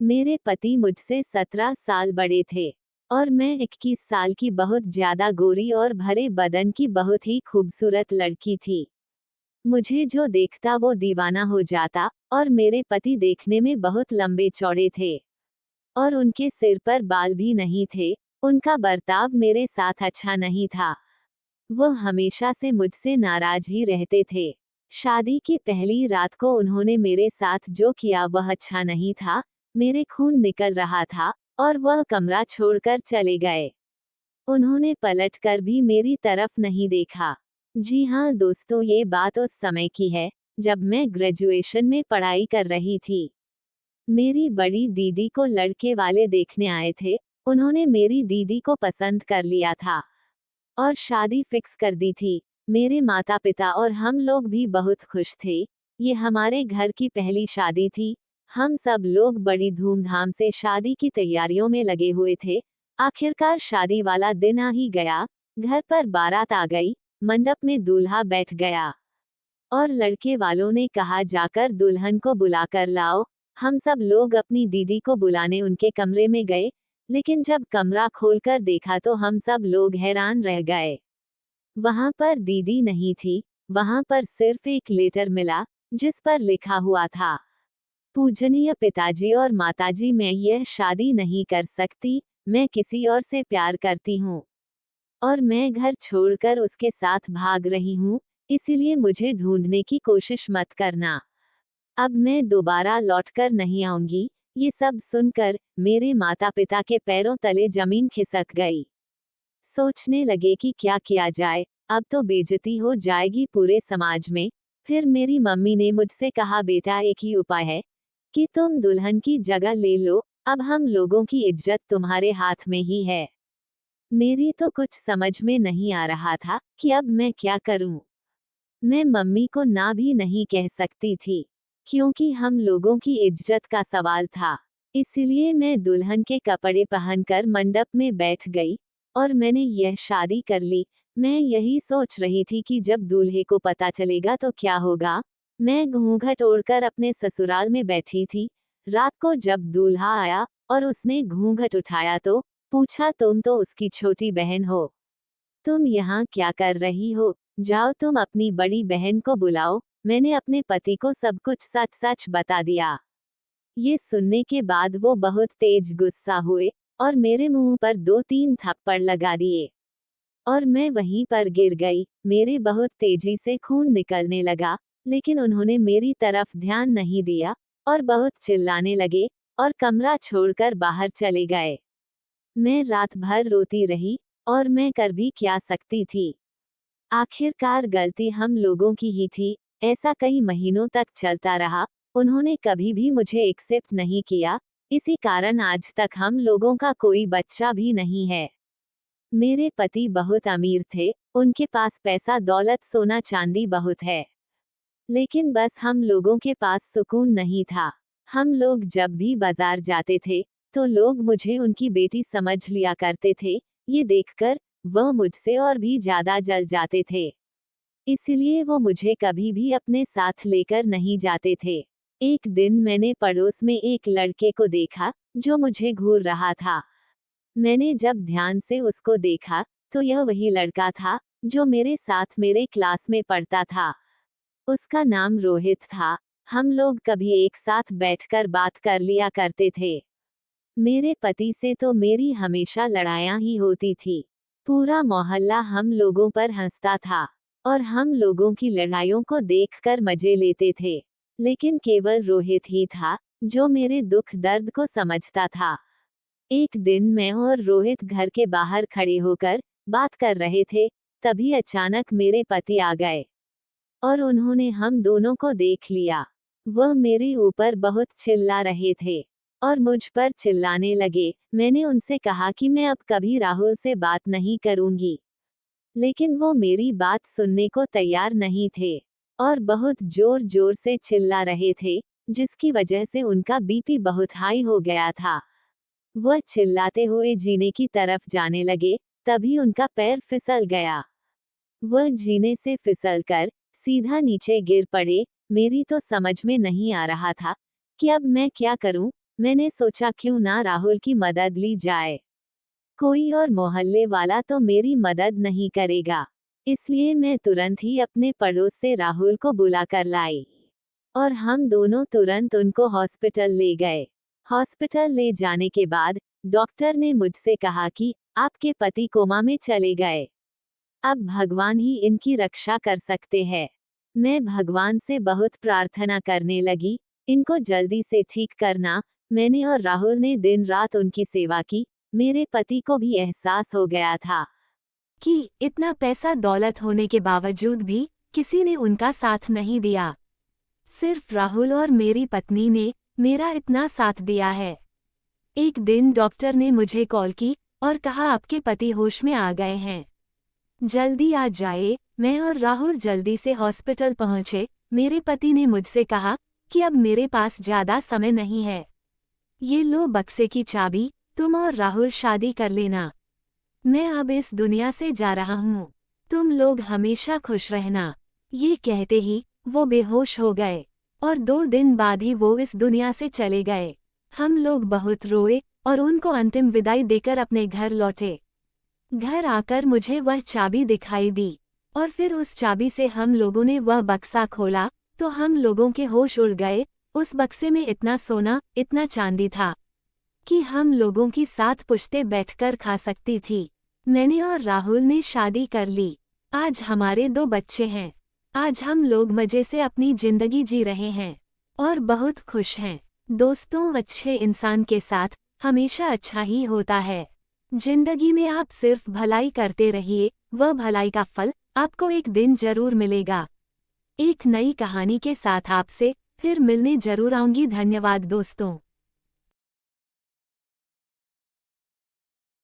मेरे पति मुझसे 17 साल बड़े थे और मैं 21 साल की बहुत ज्यादा गोरी और भरे बदन की बहुत ही खूबसूरत लड़की थी। मुझे जो देखता वो दीवाना हो जाता। और मेरे पति देखने में बहुत लंबे चौड़े थे और उनके सिर पर बाल भी नहीं थे। उनका बर्ताव मेरे साथ अच्छा नहीं था। वो हमेशा से मुझसे नाराज ही रहते थे। शादी की पहली रात को उन्होंने मेरे साथ जो किया वह अच्छा नहीं था। मेरे खून निकल रहा था और वह कमरा छोड़कर चले गए। उन्होंने पलटकर भी मेरी तरफ नहीं देखा। जी हाँ दोस्तों, ये बात उस समय की है जब मैं ग्रेजुएशन में पढ़ाई कर रही थी। मेरी बड़ी दीदी को लड़के वाले देखने आए थे। उन्होंने मेरी दीदी को पसंद कर लिया था और शादी फिक्स कर दी थी। मेरे माता पिता और हम लोग भी बहुत खुश थे। ये हमारे घर की पहली शादी थी। हम सब लोग बड़ी धूमधाम से शादी की तैयारियों में लगे हुए थे। आखिरकार शादी वाला दिन आ ही गया। घर पर बारात आ गई। मंडप में दूल्हा बैठ गया और लड़के वालों ने कहा जाकर दुल्हन को बुलाकर लाओ। हम सब लोग अपनी दीदी को बुलाने उनके कमरे में गए, लेकिन जब कमरा खोलकर देखा तो हम सब लोग हैरान रह गए। वहां पर दीदी नहीं थी। वहां पर सिर्फ एक लेटर मिला जिस पर लिखा हुआ था, पूजनीय पिताजी और माताजी, मैं यह शादी नहीं कर सकती। मैं किसी और से प्यार करती हूँ और मैं घर छोड़कर उसके साथ भाग रही हूँ। इसीलिए मुझे ढूंढने की कोशिश मत करना। अब मैं दोबारा लौटकर नहीं आऊंगी। ये सब सुनकर मेरे माता पिता के पैरों तले जमीन खिसक गई। सोचने लगे कि क्या किया जाए। अब तो बेइज्जती हो जाएगी पूरे समाज में। फिर मेरी मम्मी ने मुझसे कहा, बेटा एक ही उपाय है कि तुम दुल्हन की जगह ले लो। अब हम लोगों की इज्जत तुम्हारे हाथ में ही है। मेरी तो कुछ समझ में नहीं आ रहा था कि अब मैं क्या करूं। मैं मम्मी को ना भी नहीं कह सकती थी क्योंकि हम लोगों की इज्जत का सवाल था। इसलिए मैं दुल्हन के कपड़े पहनकर मंडप में बैठ गई और मैंने यह शादी कर ली। मैं यही सोच रही थी कि जब दूल्हे को पता चलेगा तो क्या होगा। मैं घूंघट ओढ़कर अपने ससुराल में बैठी थी। रात को जब दूल्हा आया और उसने घूंघट उठाया तो पूछा, तुम तो उसकी छोटी बहन हो, तुम यहाँ क्या कर रही हो? जाओ तुम अपनी बड़ी बहन को बुलाओ। मैंने अपने पति को सब कुछ सच सच बता दिया। ये सुनने के बाद वो बहुत तेज गुस्सा हुए और मेरे मुंह पर 2-3 थप्पड़ लगा दिए और मैं वहीं पर गिर गई। मेरे बहुत तेजी से खून निकलने लगा, लेकिन उन्होंने मेरी तरफ ध्यान नहीं दिया और बहुत चिल्लाने लगे और कमरा छोड़कर बाहर चले गए। मैं रात भर रोती रही और मैं कर भी क्या सकती थी। आखिरकार गलती हम लोगों की ही थी। ऐसा कई महीनों तक चलता रहा। उन्होंने कभी भी मुझे एक्सेप्ट नहीं किया। इसी कारण आज तक हम लोगों का कोई बच्चा भी नहीं है। मेरे पति बहुत अमीर थे। उनके पास पैसा दौलत सोना चांदी बहुत है, लेकिन बस हम लोगों के पास सुकून नहीं था। हम लोग जब भी बाजार जाते थे तो लोग मुझे उनकी बेटी समझ लिया करते थे। ये देखकर वह मुझसे और भी ज्यादा जल जाते थे। इसलिए वो मुझे कभी भी अपने साथ लेकर नहीं जाते थे। एक दिन मैंने पड़ोस में एक लड़के को देखा जो मुझे घूर रहा था। मैंने जब ध्यान से उसको देखा तो यह वही लड़का था जो मेरे साथ मेरे क्लास में पढ़ता था। उसका नाम रोहित था। हम लोग कभी एक साथ बैठकर बात कर लिया करते थे। मेरे पति से तो मेरी हमेशा लड़ाइयाँ ही होती थी। पूरा मोहल्ला हम लोगों पर हंसता था और हम लोगों की लड़ाइयों को देखकर मजे लेते थे। लेकिन केवल रोहित ही था जो मेरे दुख दर्द को समझता था। एक दिन मैं और रोहित घर के बाहर खड़े होकर बात कर रहे थे, तभी अचानक मेरे पति आ गए और उन्होंने हम दोनों को देख लिया। वह मेरे ऊपर बहुत चिल्ला रहे थे और मुझ पर चिल्लाने लगे। मैंने उनसे कहा कि मैं अब कभी राहुल से बात नहीं करूंगी, लेकिन वो मेरी बात सुनने को तैयार नहीं थे और बहुत जोर जोर से चिल्ला रहे थे, जिसकी वजह से उनका बीपी बहुत हाई हो गया था। वह चिल्लाते हुए जीने की तरफ जाने लगे, तभी उनका पैर फिसल गया। वह जीने से फिसलकर सीधा नीचे गिर पड़े। मेरी तो समझ में नहीं आ रहा था कि अब मैं क्या करूं। मैंने सोचा क्यों ना राहुल की मदद ली जाए। कोई और मोहल्ले वाला तो मेरी मदद नहीं करेगा, इसलिए मैं तुरंत ही अपने पड़ोस से राहुल को बुलाकर लाई और हम दोनों तुरंत उनको हॉस्पिटल ले गए। हॉस्पिटल ले जाने के बाद डॉक्टर ने मुझसे कहा कि आपके पति कोमा में चले गए, अब भगवान ही इनकी रक्षा कर सकते हैं। मैं भगवान से बहुत प्रार्थना करने लगी, इनको जल्दी से ठीक करना। मैंने और राहुल ने दिन रात उनकी सेवा की। मेरे पति को भी एहसास हो गया था कि इतना पैसा दौलत होने के बावजूद भी किसी ने उनका साथ नहीं दिया। सिर्फ राहुल और मेरी पत्नी ने मेरा इतना साथ दिया है। एक दिन डॉक्टर ने मुझे कॉल की और कहा आपके पति होश में आ गए हैं, जल्दी आ जाए। मैं और राहुल जल्दी से हॉस्पिटल पहुंचे। मेरे पति ने मुझसे कहा कि अब मेरे पास ज्यादा समय नहीं है, ये लो बक्से की चाबी, तुम और राहुल शादी कर लेना। मैं अब इस दुनिया से जा रहा हूँ, तुम लोग हमेशा खुश रहना। ये कहते ही वो बेहोश हो गए और 2 दिन बाद ही वो इस दुनिया से चले गए। हम लोग बहुत रोए और उनको अंतिम विदाई देकर अपने घर लौटे। घर आकर मुझे वह चाबी दिखाई दी और फिर उस चाबी से हम लोगों ने वह बक्सा खोला तो हम लोगों के होश उड़ गए। उस बक्से में इतना सोना, इतना चांदी था कि हम लोगों की 7 पुश्तें बैठकर खा सकती थी। मैंने और राहुल ने शादी कर ली। आज हमारे 2 बच्चे हैं। आज हम लोग मजे से अपनी जिंदगी जी रहे हैं और बहुत खुश हैं। दोस्तों, अच्छे इंसान के साथ हमेशा अच्छा ही होता है। जिंदगी में आप सिर्फ भलाई करते रहिए, वह भलाई का फल आपको एक दिन जरूर मिलेगा। एक नई कहानी के साथ आपसे फिर मिलने जरूर आऊंगी। धन्यवाद दोस्तों।